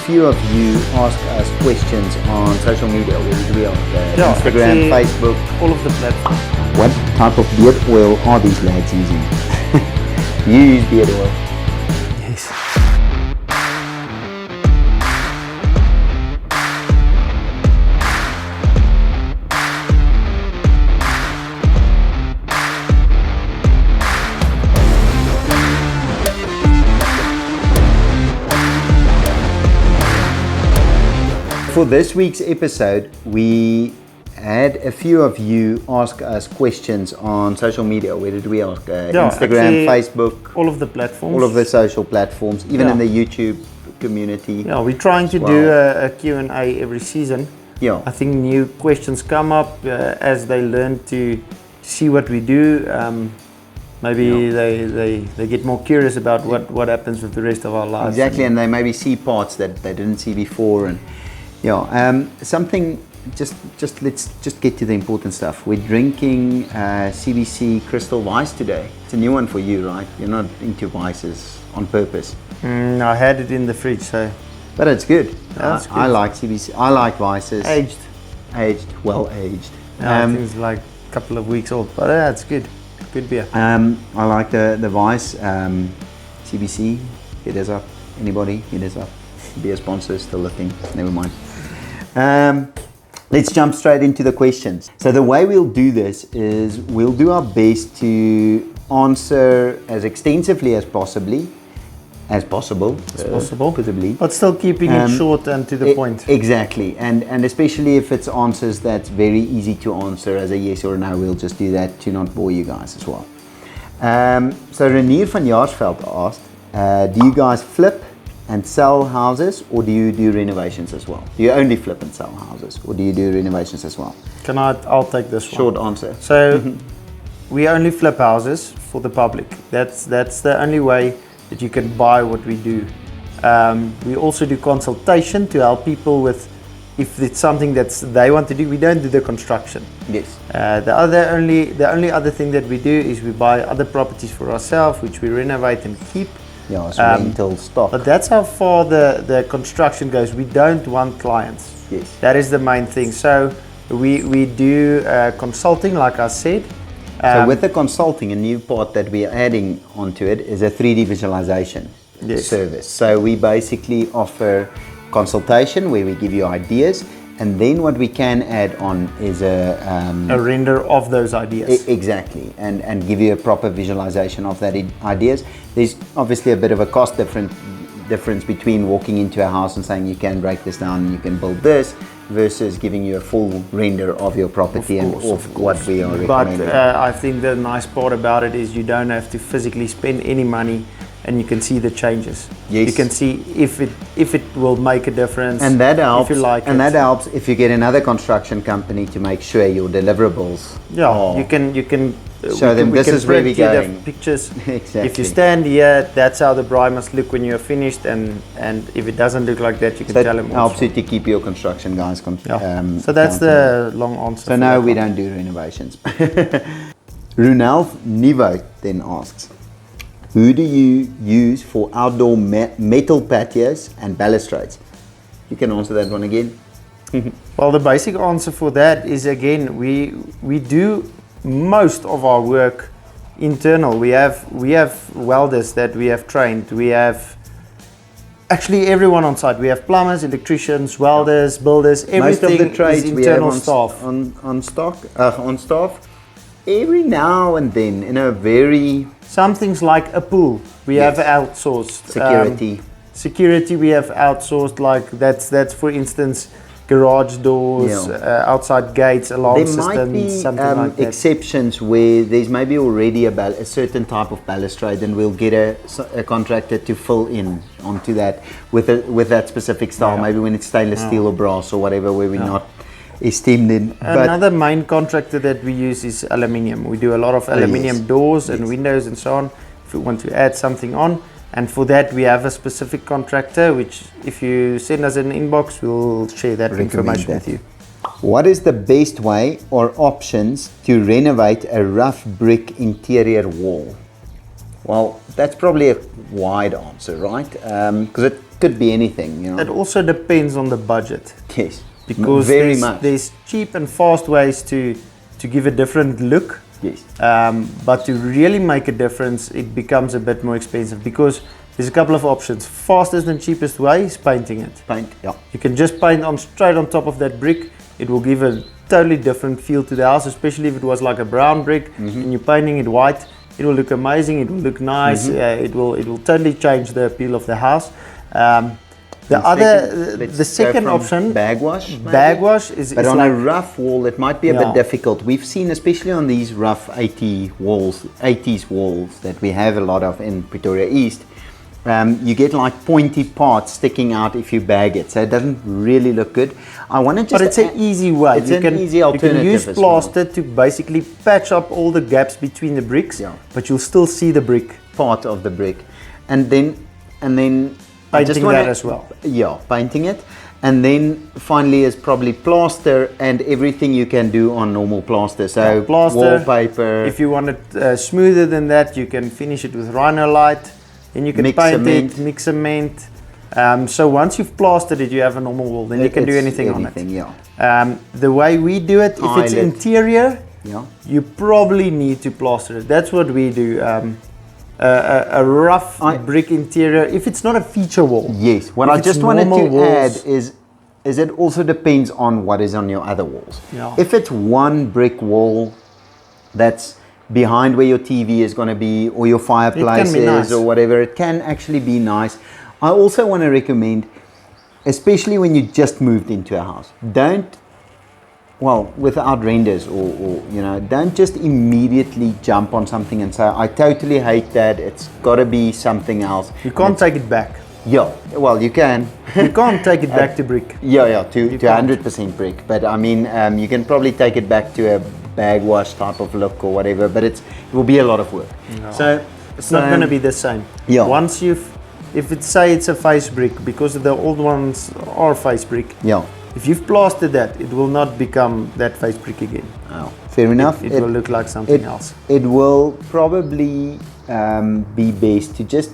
few of you ask us questions on social media. Where we are? Instagram, actually, Facebook. all of the platforms. What type of beard oil are these lads using? You use beard oil. Yes. For this week's episode, we had a few of you ask us questions on social media. Where did we ask? Instagram, Facebook, all of the platforms. all of the social platforms, even in the YouTube community. Yeah, we're trying to do a Q&A every season. Yeah. I think new questions come up as they learn to see what we do. Maybe they get more curious about what happens with the rest of our lives. Exactly, and they maybe see parts that they didn't see before. And something. Let's get to the important stuff. We're drinking CBC Crystal Weiss today. It's a new one for you, right? You're not into Weisses on purpose. I had it in the fridge, so. But it's good. That's good. I like CBC. I like Weisses. Well aged. Yeah, I think it's like a couple of weeks old, but it's good. Good beer. I like the Weiss CBC. Hit us up. Anybody? Hit us up. Beer sponsors still a thing. Never mind. Let's jump straight into the questions. So the way we'll do this is we'll do our best to answer as extensively as possible. Possibly. But still keeping it short and to the point. Exactly. And especially if it's answers that's very easy to answer as a yes or a no, we'll just do that to not bore you guys as well. So Renier van Jaarsveld asked, do you guys flip and sell houses, or do you do renovations as well? Do you only flip and sell houses, or do you do renovations as well? I'll take this Short one. answer. So we only flip houses for the public. That's the only way that you can buy what we do. We also do consultation to help people with if it's something that they want to do. We don't do the construction. Yes. The only other thing that we do is we buy other properties for ourselves, which we renovate and keep. Yeah, it's rental stock. But that's how far the construction goes. We don't want clients. Yes. That is the main thing. So we do consulting, like I said. So with the consulting, a new part that we are adding onto it is a 3D visualization service. So we basically offer consultation where we give you ideas, and then what we can add on is a render of those ideas. Exactly, and give you a proper visualization of that ideas. There's obviously a bit of a cost difference between walking into a house and saying you can break this down and you can build this, versus giving you a full render of your property of what we are recommending. But I think the nice part about it is you don't have to physically spend any money, and you can see the changes. Yes. You can see if it will make a difference. And that helps. If you like that helps if you get another construction company to make sure your deliverables. Yeah, you can show them this is where we're going. The pictures. Exactly. If you stand here, that's how the bride must look when you're finished, and if it doesn't look like that, you can tell them. That helps you to keep your construction guys. So that's the long answer. So no, we don't do renovations. Runelf Nivo then asks, who do you use for outdoor metal patios and balustrades? You can answer that one again. Well, the basic answer for that is, again, we do most of our work internal. We have welders that we have trained. We have actually everyone on site. We have plumbers, electricians, welders, builders. Everything. Most of the trades is we have staff. on staff. Every now and then, in a very some things like a pool, we have outsourced. Security we have outsourced. Like that's for instance, garage doors, outside gates, alarm systems. There might be something like that. Exceptions where there's maybe already a certain type of balustrade, and we'll get a contractor to fill in onto that with that specific style. Maybe when it's stainless steel or brass or whatever, where we're not esteemed in. Another main contractor that we use is aluminium. We do a lot of aluminium doors and windows and so on. If we want to add something on, and for that we have a specific contractor, which if you send us an inbox, we'll share that information with you. What is the best way or options to renovate a rough brick interior wall? Well, that's probably a wide answer, right? Because could be anything, you know. It also depends on the budget. Yes, Because very much. there's cheap and fast ways to give a different look. Yes. But to really make a difference, it becomes a bit more expensive because there's a couple of options. Fastest and cheapest way is painting it. Paint, yeah. You can just paint on straight on top of that brick. It will give a totally different feel to the house, especially if it was like a brown brick and you're painting it white. It will look amazing. It will look nice. It will totally change the appeal of the house. The second option, bag wash. Maybe? Bag wash is But is on like, a rough wall, it might be a bit difficult. We've seen, especially on these rough 80s walls that we have a lot of in Pretoria East, you get like pointy parts sticking out if you bag it, so it doesn't really look good. I want to just. But it's an easy way. It's an easy alternative. You can use as well. plaster to basically patch up all the gaps between the bricks, but you'll still see the brick. Part of the brick, and then I just Painting wanna, that as well. Yeah, painting it, and then finally is probably plaster and everything you can do on normal plaster. So Plaster. wallpaper. If you want it smoother than that, you can finish it with Rhinolite. Then you can Mix paint cement. it, mix cement. So once you've plastered it, you have a normal wall. Then you can do anything on it. Yeah. The way we do it, if it's Tile it. interior, Yeah. you probably need to plaster it. That's what we do. A rough brick interior, if it's not a feature wall. Yes. What If I it's just wanted to normal add walls- is it also depends on what is on your other walls. Yeah. If it's one brick wall that's behind where your TV is going to be, or your fireplace is, nice. or whatever, it can actually be nice. I also want to recommend, especially when you just moved into a house, without renders or don't just immediately jump on something and say, I totally hate that, it's got to be something else. You can't take it back. Yeah, well, you can. You can't take it back to brick. To 100% brick. But I mean, you can probably take it back to a bag wash type of look or whatever, but it will be a lot of work. No. So It's not going to be the same. Yeah. Once if it's a face brick, because the old ones are face brick, yeah. if you've plastered that, it will not become that face brick again. Oh, fair enough. It will look like something else. It will probably be best to just,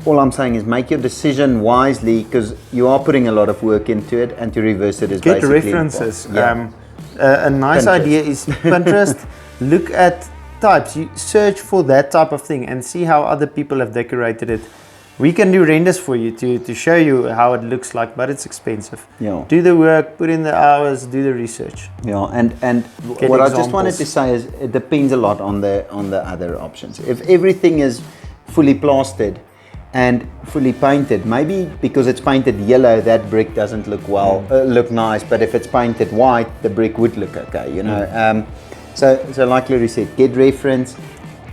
all I'm saying is make your decision wisely, because you are putting a lot of work into it, and to reverse it is Get basically references. Yeah. A nice Pinterest. idea is Pinterest. Look at types. You search for that type of thing and see how other people have decorated it. We can do renders for you to show you how it looks like, but it's expensive. Yeah. Do the work, put in the hours, do the research. Yeah, and Get what I just wanted examples. to say is it depends a lot on the other options. If everything is fully plastered and fully painted, maybe because it's painted yellow, that brick doesn't look look nice. But if it's painted white, the brick would look okay. You know. So like Larry said, get reference.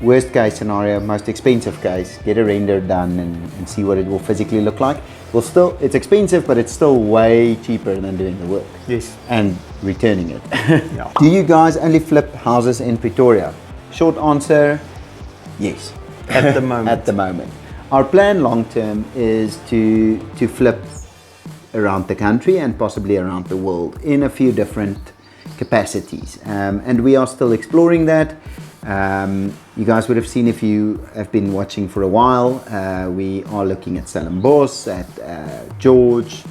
Worst case scenario, most expensive case, get a render done and see what it will physically look like. It's expensive, but it's still way cheaper than doing the work. Yes. And returning it. Yeah. Do you guys only flip houses in Pretoria? Short answer, yes. At the moment. At the moment. Our plan long term is to flip around the country and possibly around the world in a few different capacities. And we are still exploring that. You guys would have seen, if you have been watching for a while, we are looking at Stellenbosch, at George,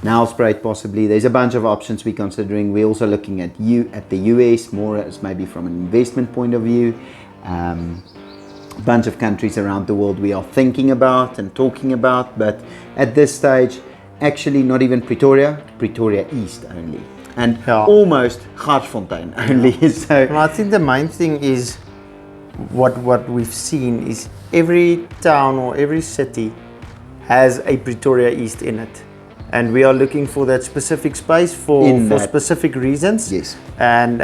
Nelspruit possibly. There's a bunch of options we're considering. We're also looking at the US, more as maybe from an investment point of view. A bunch of countries around the world we are thinking about and talking about, but at this stage, actually not even Pretoria East only. And almost Gauteng only. So Well, I think the main thing is what we've seen is every town or every city has a Pretoria East in it, and we are looking for that specific space for specific reasons. Yes. And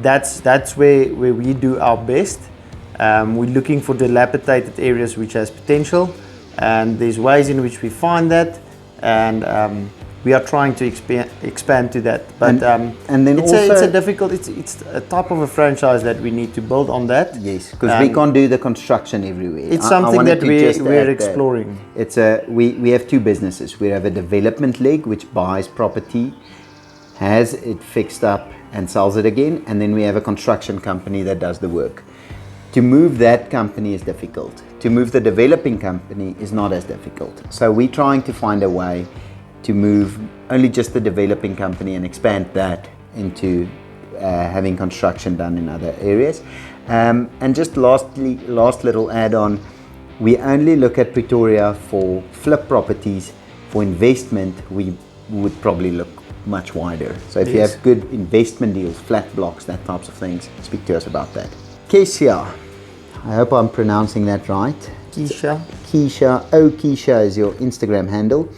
that's where we do our best. We're looking for dilapidated areas which has potential, and there's ways in which we find that, and we are trying to expand to that, but and then it's also it's a difficult. It's a type of a franchise that we need to build on that. Yes, because we can't do the construction everywhere. It's something that we're exploring. We have two businesses. We have a development leg which buys property, has it fixed up and sells it again, and then we have a construction company that does the work. To move that company is difficult. to move the developing company is not as difficult. So we're trying to find a way to move only just the developing company and expand that into having construction done in other areas. And just last little add-on, we only look at Pretoria for flip properties. For investment, we would probably look much wider. So if you have good investment deals, flat blocks, that types of things, speak to us about that. Keisha, I hope I'm pronouncing that right. Keisha. Keisha is your Instagram handle.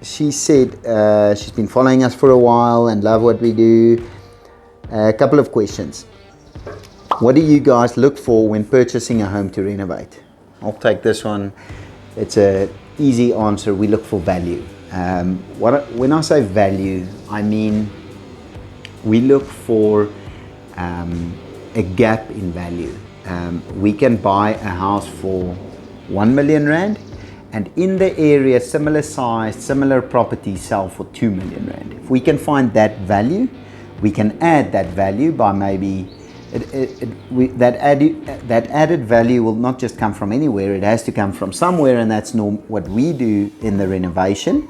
She said she's been following us for a while and love what we do. A couple of questions. What do you guys look for when purchasing a home to renovate? I'll take this one. It's an easy answer. We look for value. When I say value, I mean we look for a gap in value. We can buy a house for 1 million rand, and in the area, similar size, similar properties sell for 2 million rand. If we can find that value, we can add that value by maybe that added value will not just come from anywhere, it has to come from somewhere, and that's what we do in the renovation.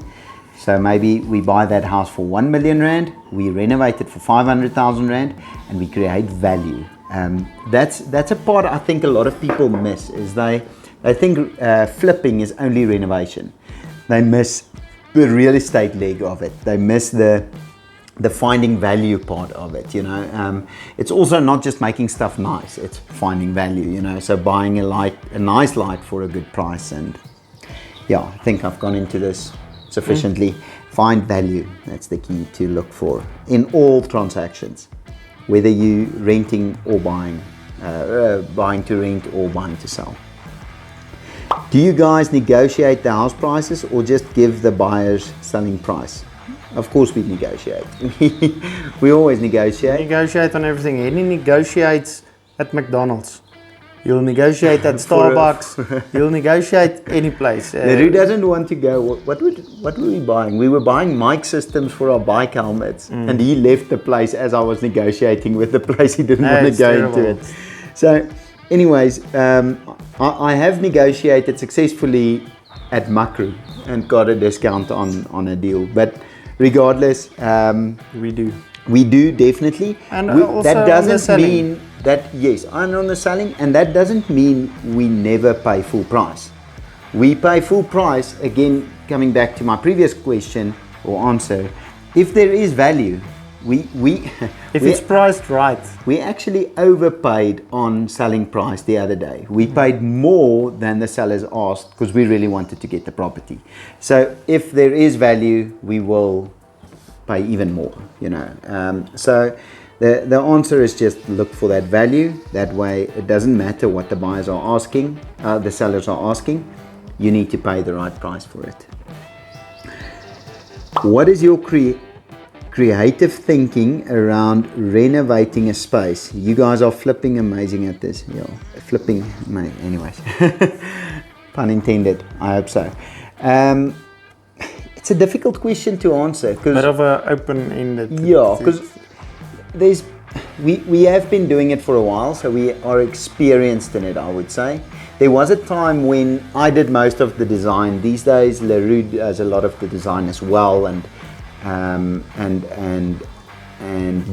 So maybe we buy that house for 1 million rand, we renovate it for 500,000 rand, and we create value. That's a part I think a lot of people miss, is they think flipping is only renovation. They miss the real estate leg of it. They miss the finding value part of it, you know. It's also not just making stuff nice, it's finding value, you know. So buying a nice light for a good price, and yeah, I think I've gone into this sufficiently. Find value, that's the key to look for in all transactions, whether you renting or buying, buying to rent or buying to sell. Do you guys negotiate the house prices or just give the buyers selling price? Of course we negotiate. We always negotiate. Negotiate on everything. Henny negotiates at McDonald's. You'll negotiate at Starbucks. You'll negotiate any place. Who doesn't want to go? What were we buying? We were buying mic systems for our bike helmets, and he left the place as I was negotiating with the place. He didn't want to go into it. So, anyways, I have negotiated successfully at Makru and got a discount on a deal, but regardless, we do definitely, and that doesn't mean that, yes, I'm on the selling, and that doesn't mean we never pay full price. We pay full price, again, coming back to my previous question or answer, if there is value, if it's priced right. We actually overpaid on selling price the other day. We paid more than the sellers asked because we really wanted to get the property. So if there is value, we will pay even more, you know. So the answer is just look for that value. That way it doesn't matter what the buyers are asking, the sellers are asking, you need to pay the right price for it. What is your creative thinking around renovating a space? You guys are flipping amazing at this. Yeah, flipping, anyways. Pun intended, I hope so. It's a difficult question to answer. Bit of an open-ended. Yeah, because we have been doing it for a while, so we are experienced in it, I would say. There was a time when I did most of the design. These days, LaRue does a lot of the design as well, and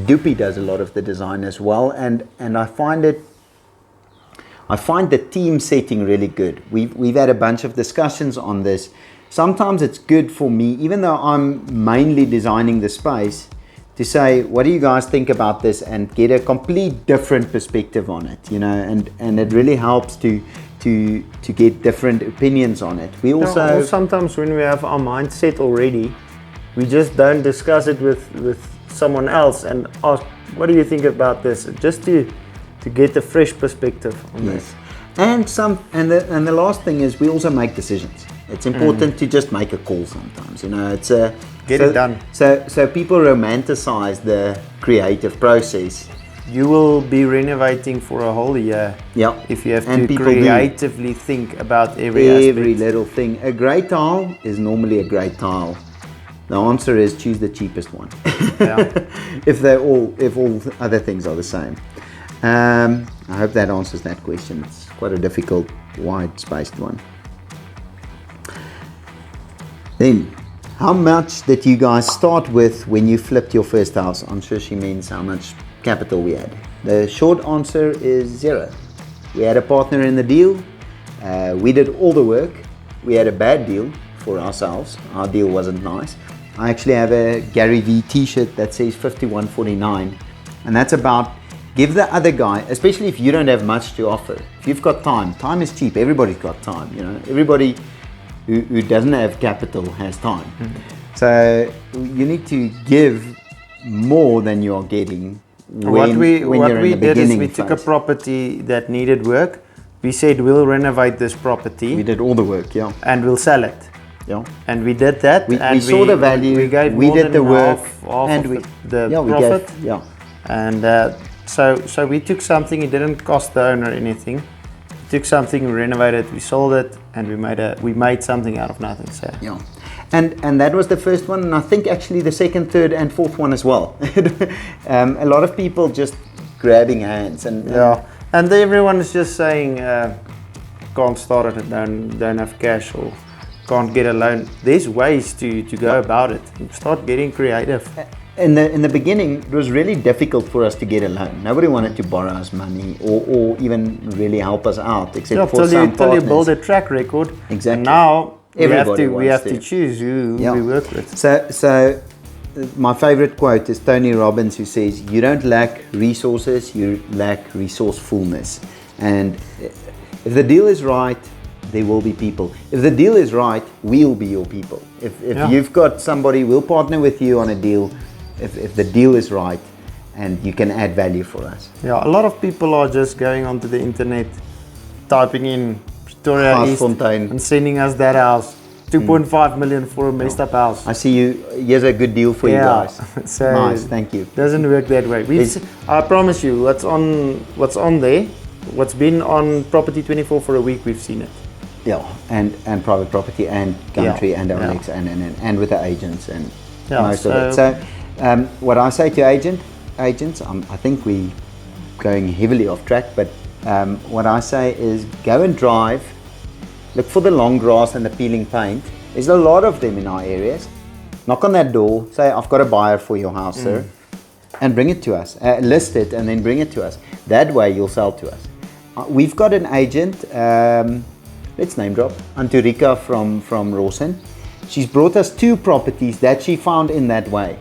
Dupi does a lot of the design as well, and I find the team setting really good. We've had a bunch of discussions on this. Sometimes it's good for me, even though I'm mainly designing the space, to say, what do you guys think about this, and get a complete different perspective on it, you know, and it really helps to get different opinions on it. We also sometimes when we have our mindset already, we just don't discuss it with someone else and ask, what do you think about this? Just to get a fresh perspective on this. And the last thing is we also make decisions. It's important to just make a call sometimes, you know. It's get it done. So people romanticize the creative process. You will be renovating for a whole year. Yeah. If you have to creatively think about every little thing. A great tile is normally a great tile. The answer is choose the cheapest one. Yeah. if all other things are the same. I hope that answers that question. It's quite a difficult, wide-spaced one. Then, how much did you guys start with when you flipped your first house? I'm sure she means how much capital we had. The short answer is 0. We had a partner in the deal. We did all the work. We had a bad deal for ourselves. Our deal wasn't nice. I actually have a Gary V t-shirt that says 5149, and that's about give the other guy, especially if you don't have much to offer. If you've got time is cheap. Everybody's got time, you know. Everybody who doesn't have capital has time. So you need to give more than you're getting. What we did is we took a property that needed work. We said we'll renovate this property. We did all the work, yeah. And we'll sell it. Yeah. And we did that. We saw the value. We did the work, and the profit. And so we took something. It didn't cost the owner anything. We took something, we renovated, we sold it, and we made something out of nothing. So yeah. And that was the first one, and I think actually the second, third, and fourth one as well. A lot of people just grabbing hands and everyone is just saying can't start it, don't have cash, or can't get a loan. There's ways to go about it. Start getting creative. In the beginning, it was really difficult for us to get a loan. Nobody wanted to borrow us money or even really help us out, except for some partners. Till you build a track record. Exactly. And now we have to choose who we work with. So my favorite quote is Tony Robbins, who says, "You don't lack resources, you lack resourcefulness." And if the deal is right, there will be people. If the deal is right, we'll be your people. If you've got somebody, we'll partner with you on a deal. If the deal is right and you can add value for us. Yeah, a lot of people are just going onto the internet, typing in Pretoria East and sending us that house. 2.5 million for a messed up house. I see you. Here's a good deal for you guys. So nice, thank you. Doesn't work that way. I promise you, what's on there, what's been on Property 24 for a week, we've seen it. Yeah, and private property and country and OLX and with the agents and most of it. So what I say to agents, I think we going heavily off track, but what I say is go and drive, look for the long grass and the peeling paint. There's a lot of them in our areas. Knock on that door, say, I've got a buyer for your house, sir, and bring it to us. List it and then bring it to us. That way you'll sell to us. We've got an agent, let's name drop, Anturika from Rawson. She's brought us 2 properties that she found in that way.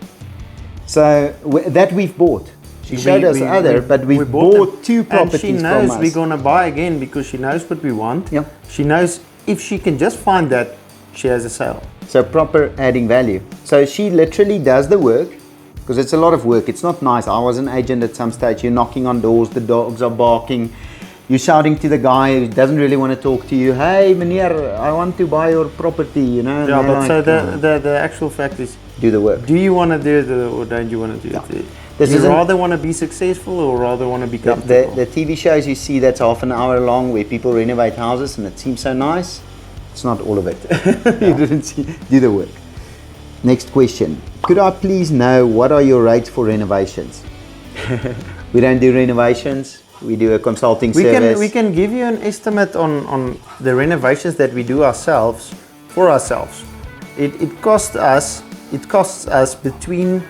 So that we've bought. She showed us but we bought 2 properties from us. And she knows we're going to buy again because she knows what we want. Yeah. She knows if she can just find that, she has a sale. So proper adding value. So she literally does the work, because it's a lot of work. It's not nice. I was an agent at some stage. You're knocking on doors, the dogs are barking. You're shouting to the guy who doesn't really want to talk to you. Hey, meneer, I want to buy your property, you know. Yeah, but so the actual fact is, do the work. Do you want to do it or don't you want to do it? Do you rather want to be successful or rather want to be comfortable? The TV shows you see that's half an hour long where people renovate houses and it seems so nice. It's not all of it. You didn't do the work. Next question. Could I please know what are your rates for renovations? We don't do renovations. We do a consulting service. We can give you an estimate on the renovations that we do ourselves for ourselves. It costs us between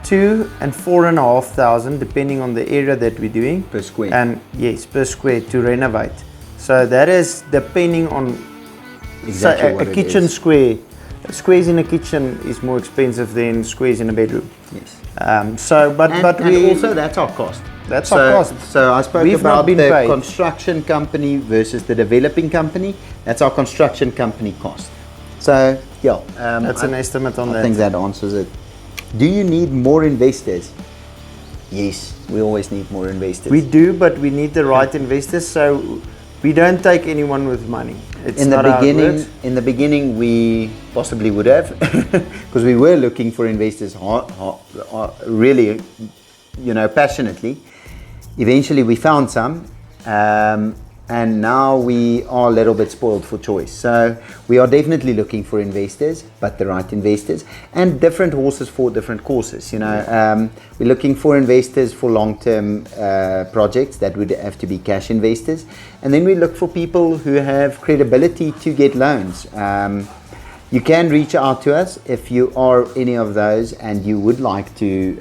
2,000 and 4,500 depending on the area that we're doing per square. And yes, per square to renovate. So that is depending on exactly a kitchen square. Squares in a kitchen is more expensive than squares in a bedroom. Yes. And also that's our cost. That's our cost. So I spoke about the construction company versus the developing company. That's our construction company cost. So yeah, that's an estimate on that. I think that answers it. Do you need more investors? Yes, we always need more investors. We do, but we need the right investors. So we don't take anyone with money. In the beginning, we possibly would have, because we were looking for investors really, passionately. Eventually, we found some. and now we are a little bit spoiled for choice. So we are definitely looking for investors, but the right investors, and different horses for different courses. We're looking for investors for long-term projects that would have to be cash investors, and then we look for people who have credibility to get loans. You can reach out to us if you are any of those and you would like to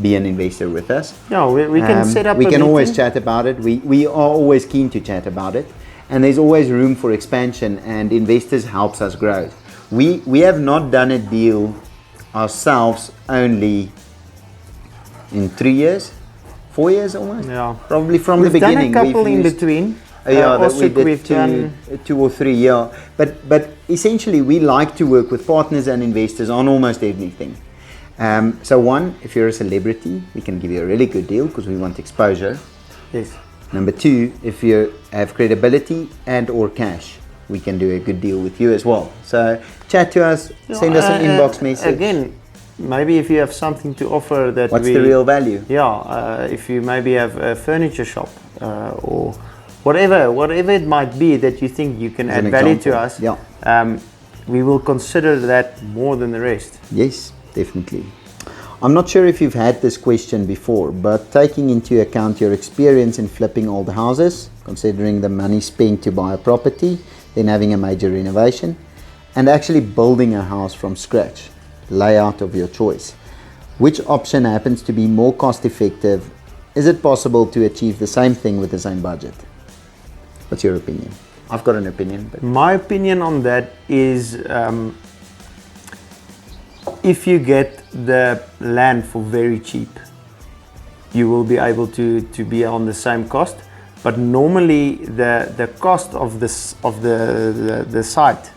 be an investor with us. Yeah, we can set up. We can meeting. always chat about it. We are always keen to chat about it, and there's always room for expansion. And investors helps us grow. We have not done a deal ourselves only in 3 years, 4 years almost. Yeah, probably from we've the beginning. Done a couple we've in used, between. that we did we've done 2 or 3, yeah. But essentially, we like to work with partners and investors on almost everything. So one, if you're a celebrity, we can give you a really good deal because we want exposure. Yes. Number two, if you have credibility and or cash, we can do a good deal with you as well. So chat to us, send us an inbox message. Again, maybe if you have something to offer that what's the real value? Yeah, if you maybe have a furniture shop or whatever it might be that you think you can add value to us, we will consider that more than the rest. Yes, definitely. I'm not sure if you've had this question before, but taking into account your experience in flipping old houses, considering the money spent to buy a property, then having a major renovation, and actually building a house from scratch, layout of your choice, which option happens to be more cost effective? Is it possible to achieve the same thing with the same budget? What's your opinion? I've got an opinion. But my opinion on that is if you get the land for very cheap, you will be able to be on the same cost. But normally the cost of the site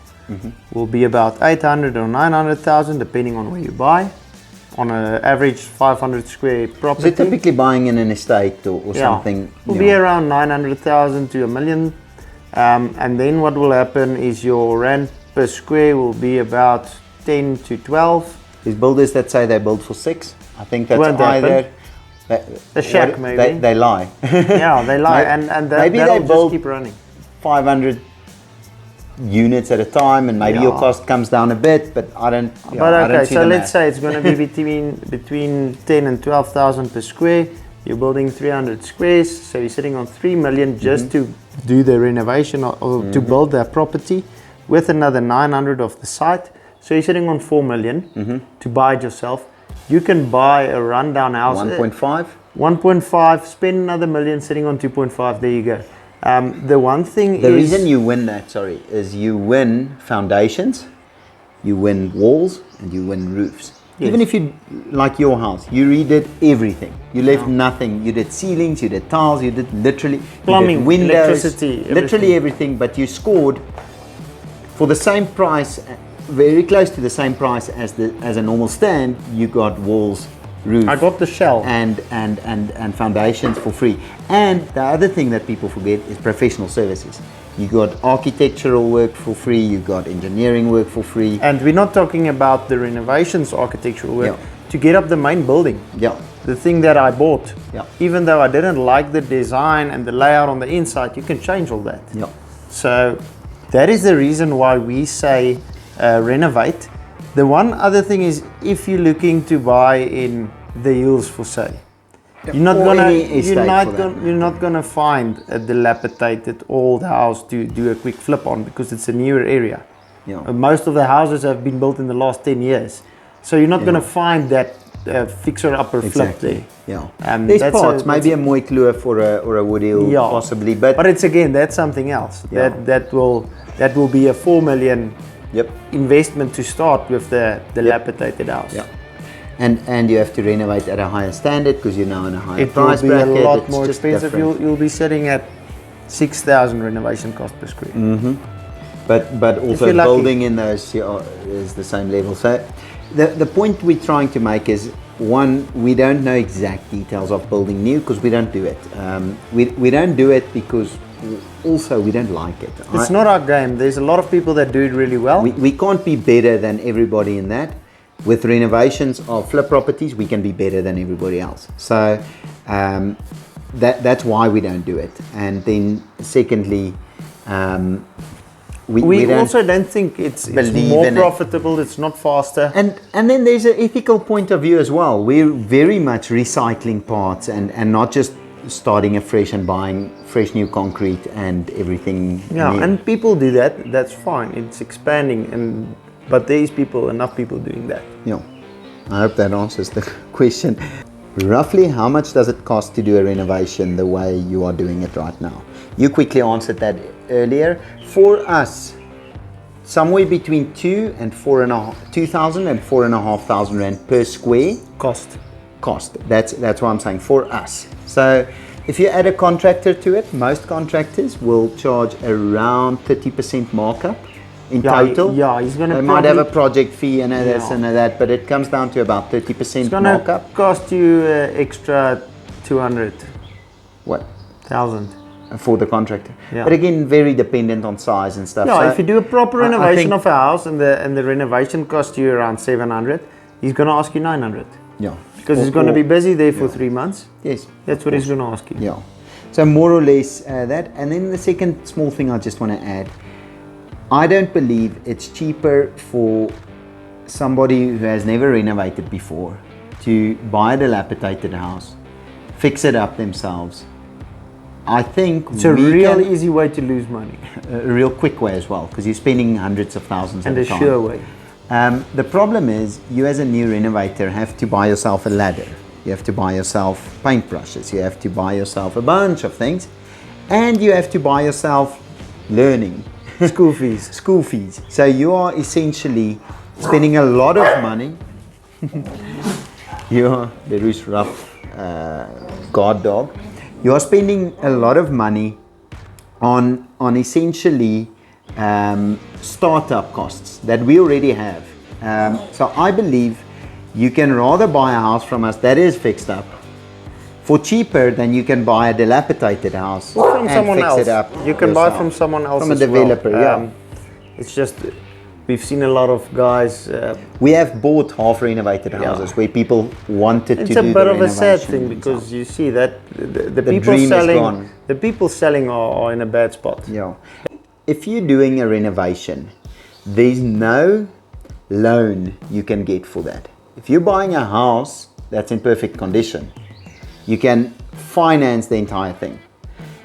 will be about 800 or 900,000 depending on where you buy. On an average 500 square property. So typically buying in an estate or something will be around 900,000 to $1 million, and then what will happen is your rent per square will be about 10 to 12. There's builders that say they build for 6. I think that's Won't either the shack maybe. They lie. Yeah, they lie, and maybe that'll they build just keep running. 500 units at a time, and maybe your cost comes down a bit, but I don't. So let's say it's going to be between 10 and 12,000 per square. You're building 300 squares, so you're sitting on 3 million just to do the renovation or to build that property, with another 900 of the site. So you're sitting on 4 million to buy it yourself. You can buy a rundown house. 1.5. 1.5. Spend another million, sitting on 2.5. There you go. The one thing the reason you win that, is you win foundations, you win walls, and you win roofs. Yes. Even if you, like your house, you redid everything. You left nothing. You did ceilings, you did tiles, you did literally plumbing, windows, electricity, literally everything. But you scored for the same price, very close to the same price as a normal stand. You got walls, roof. I got the shell and foundations for free. And the other thing that people forget is professional services. You got architectural work for free, you got engineering work for free. And we're not talking about the renovations architectural work to get up the main building. Yeah. The thing that I bought. Yeah. Even though I didn't like the design and the layout on the inside, you can change all that. Yeah. So that is the reason why we say renovate. The one other thing is, if you're looking to buy in the hills for sale, you're not gonna find a dilapidated old house to do a quick flip on, because it's a newer area. Yeah. Most of the houses have been built in the last 10 years, so you're not gonna find that fixer-upper flip there. Yeah. There's parts, maybe a mooi kloof or a wood hill, possibly, but it's again, that's something else. Yeah. That will be a 4 million. Yep. Investment to start with the dilapidated house. Yeah. And you have to renovate at a higher standard because you're now in a higher it price will be bracket. a lot it's more expensive. You'll be sitting at 6,000 renovation cost per square. But also building in those is the same level. So the point we're trying to make is, one, we don't know exact details of building new because we don't do it. We don't do it because also we don't like it. It's not our game. There's a lot of people that do it really well. We can't be better than everybody in that. With renovations of flip properties, we can be better than everybody else. So that's why we don't do it. And then secondly, We don't also don't think it's believe more in it. profitable, it's not faster. And then there's an ethical point of view as well. We're very much recycling parts and not just starting afresh and buying fresh new concrete and everything Yeah, new. and people do that, that's fine. It's expanding, but there is enough people doing that. Yeah. I hope that answers the question. Roughly how much does it cost to do a renovation the way you are doing it right now? You quickly answered that earlier. For us, somewhere between 2,000 and 4,500 rand per square cost. That's what I'm saying for us. So if you add a contractor to it, most contractors will charge around 30% markup in total. He's gonna They might have a project fee and this and that, but it comes down to about 30% It's gonna markup. cost you extra 200,000 What? For the contractor. Yeah. But again, very dependent on size and stuff. Yeah, So if you do a proper I renovation think- of a house and the renovation costs you around 700, he's gonna ask you 900 Yeah. because he's gonna be busy there for 3 months. Yes. That's what he's gonna ask you. Yeah. So more or less that. And then the second small thing I just want to add, I don't believe it's cheaper for somebody who has never renovated before to buy a dilapidated house, fix it up themselves. I think It's a real easy way to lose money a real quick way as well, because you're spending hundreds of thousands and at a a time. sure way. The problem is, you as a new renovator have to buy yourself a ladder. You have to buy yourself paintbrushes. You have to buy yourself a bunch of things, and you have to buy yourself learning. School fees. School fees. So you are essentially spending a lot of money. You're the Roos rough guard dog. You are spending a lot of money on essentially startup costs that we already have. So I believe you can rather buy a house from us that is fixed up for cheaper than you can buy a dilapidated house Or from and someone fix else. it up You can buy yourself. from someone else From a as well. developer, yeah. It's just, we've seen a lot of guys. We have bought half renovated houses where people wanted to It's do a the bit of a sad renovation thing because you see that the The people dream is selling, gone. the people selling are in a bad spot. Yeah. If you're doing a renovation, there's no loan you can get for that. If you're buying a house that's in perfect condition, you can finance the entire thing.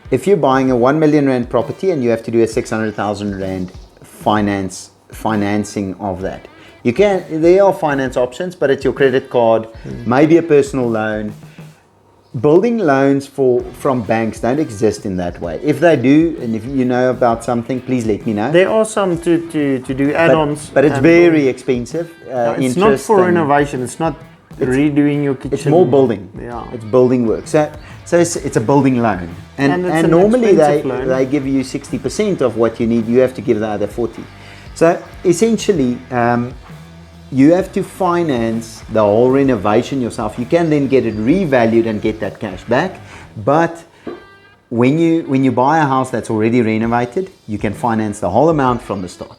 If you're buying a 1 million rand property and you have to do a 600,000 rand financing of that, there are finance options, but it's your credit card, maybe a personal loan. Building loans from banks don't exist in that way. If they do, and if you know about something, please let me know. There are some to do add-ons. But it's and very expensive. it's not interest for and renovation. It's not redoing your kitchen. It's more building. Yeah. It's building work. So it's a building loan. And it's And an normally expensive loan. they give you 60% of what you need. You have to give the other 40. So essentially, you have to finance the whole renovation yourself. You can then get it revalued and get that cash back. But when you buy a house that's already renovated, you can finance the whole amount from the start.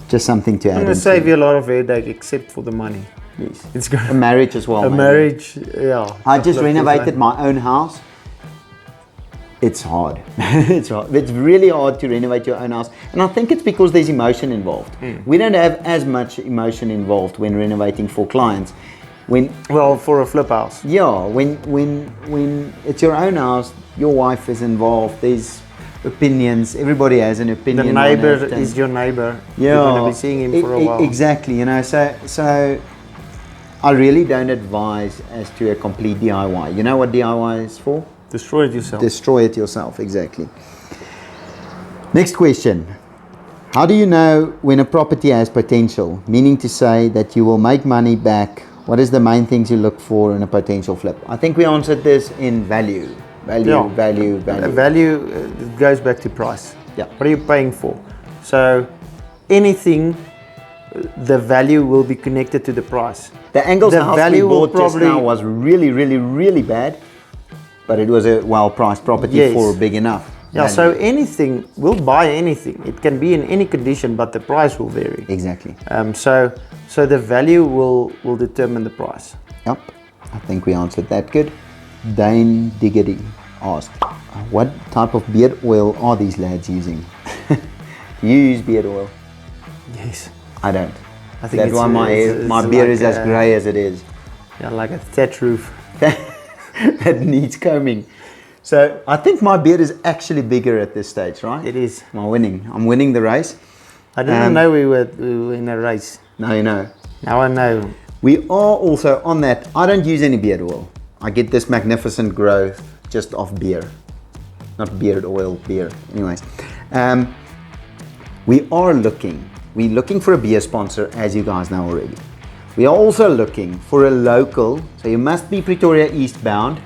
Just something to add. It's going to save you a lot of headache, except for the money. Yes. It's going A marriage as well. a maybe. marriage. Yeah. I just Couple of renovated years my own house. It's hard. It's hard. It's really hard to renovate your own house. And I think it's because there's emotion involved. We don't have as much emotion involved when renovating for clients. Well, for a flip house. Yeah, when it's your own house, your wife is involved. There's opinions. Everybody has an opinion. The on neighbor it, and- is your neighbor. Yeah, You're going to be seeing him for a while. Exactly. You know, so I really don't advise as to a complete DIY. You know what DIY is for? Destroy it yourself. Destroy it yourself, exactly. Next question. How do you know when a property has potential? Meaning to say that you will make money back. What is the main things you look for in a potential flip? I think we answered this in value. Value. Value it goes back to price. Yeah. What are you paying for? So anything, the value will be connected to the price. The Angles The house value we will bought just probably- now was really, really, really bad, but it was a well-priced property Yes. for big enough. Yeah, value. so anything, we'll buy anything. It can be in any condition, but the price will vary. Exactly. So the value will determine the price. Yep. I think we answered that good. Dane Diggity asked, what type of beard oil are these lads using? Do you use beard oil? Yes. I don't. I think That's why my beard is as grey as it is. Yeah, like a thatch roof. That needs combing. So I think my beard is actually bigger at this stage, right? It is. I'm winning the race. I didn't know we were in a race. Now you know. Now I know. We are also on that. I don't use any beard oil. I get this magnificent growth just off beer. Not beard oil, beer. Anyways. We're looking for a beer sponsor, as you guys know already. We are also looking for a local, so you must be Pretoria eastbound,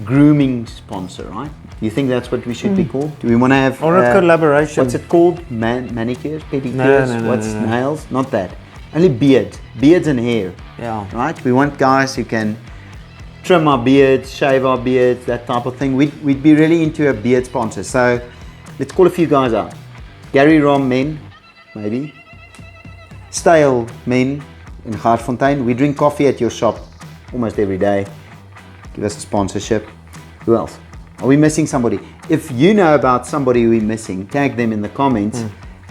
grooming sponsor, right? Do you think that's what we should be called? Do we want to have... Or a collaboration. What's it called? Manicures? Pedicures? No. Nails? Not that. Only beards. Beards and hair. Yeah. Right? We want guys who can trim our beards, shave our beards, that type of thing. We'd be really into a beard sponsor. So let's call a few guys out. Gary Rom men, maybe. Stale men in Gauteng. We drink coffee at your shop almost every day. Give us a sponsorship. Who else? Are we missing somebody? If you know about somebody we're missing, tag them in the comments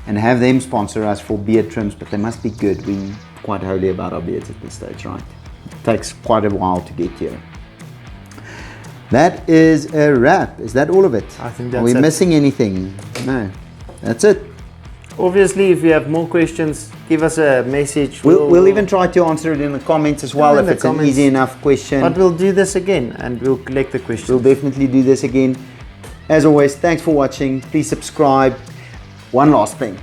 and have them sponsor us for beard trims, but they must be good. We're quite holy about our beards at this stage, right? It takes quite a while to get here. That is a wrap. Is that all of it? I think that's Are we it. missing anything? No. That's it. Obviously, if you have more questions, give us a message. We'll even try to answer it in the comments as well if it's an easy enough question. But we'll do this again and we'll collect the questions. We'll definitely do this again. As always, thanks for watching. Please subscribe. One last thing,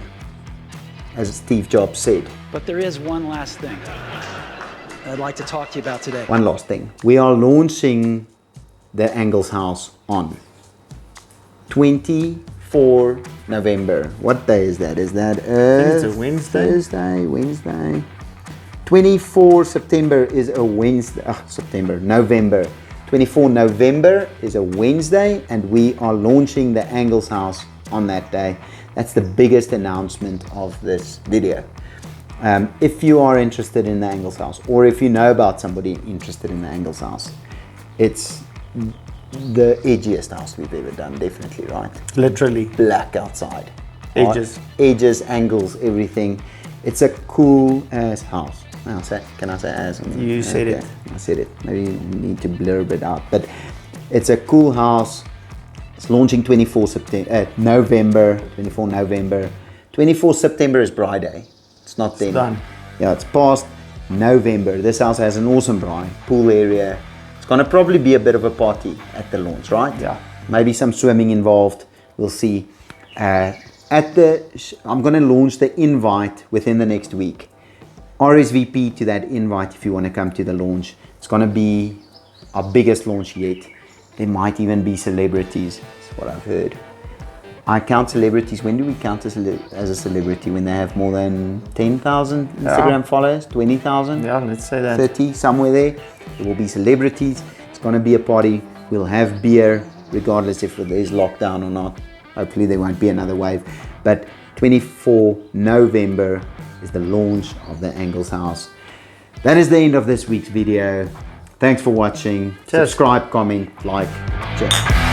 as Steve Jobs said. But there is one last thing I'd like to talk to you about today. One last thing. We are launching the Angles House on 24 November. What day is that? Is that I think it's a Wednesday. Wednesday. 24 September is a Wednesday. November. 24 November is a Wednesday, and we are launching the Angles House on that day. That's the biggest announcement of this video. If you are interested in the Angles House, or if you know about somebody interested in the Angles House, it's the edgiest house we've ever done, definitely, right? Literally. Black outside. Edges. Edges, angles, everything. It's a cool ass house. Can I say ass? You said it. I said it. Maybe you need to blurb it out. But it's a cool house. It's launching 24 November. 24 September is Braai Day. It's not then. It's done. Yeah, it's past November. This house has an awesome braai, pool area. It's gonna probably be a bit of a party at the launch, right? Yeah. Maybe some swimming involved. We'll see. I'm gonna launch the invite within the next week. RSVP to that invite if you want to come to the launch. It's gonna be our biggest launch yet. There might even be celebrities. That's what I've heard. I count celebrities. When do we count as a celebrity? When they have more than 10,000 Instagram followers, 20,000? Yeah, let's say that. 30, somewhere there. There will be celebrities. It's going to be a party. We'll have beer, regardless if there's lockdown or not. Hopefully there won't be another wave. But 24 November is the launch of the Angles House. That is the end of this week's video. Thanks for watching. Cheers. Subscribe, comment, like. Cheers.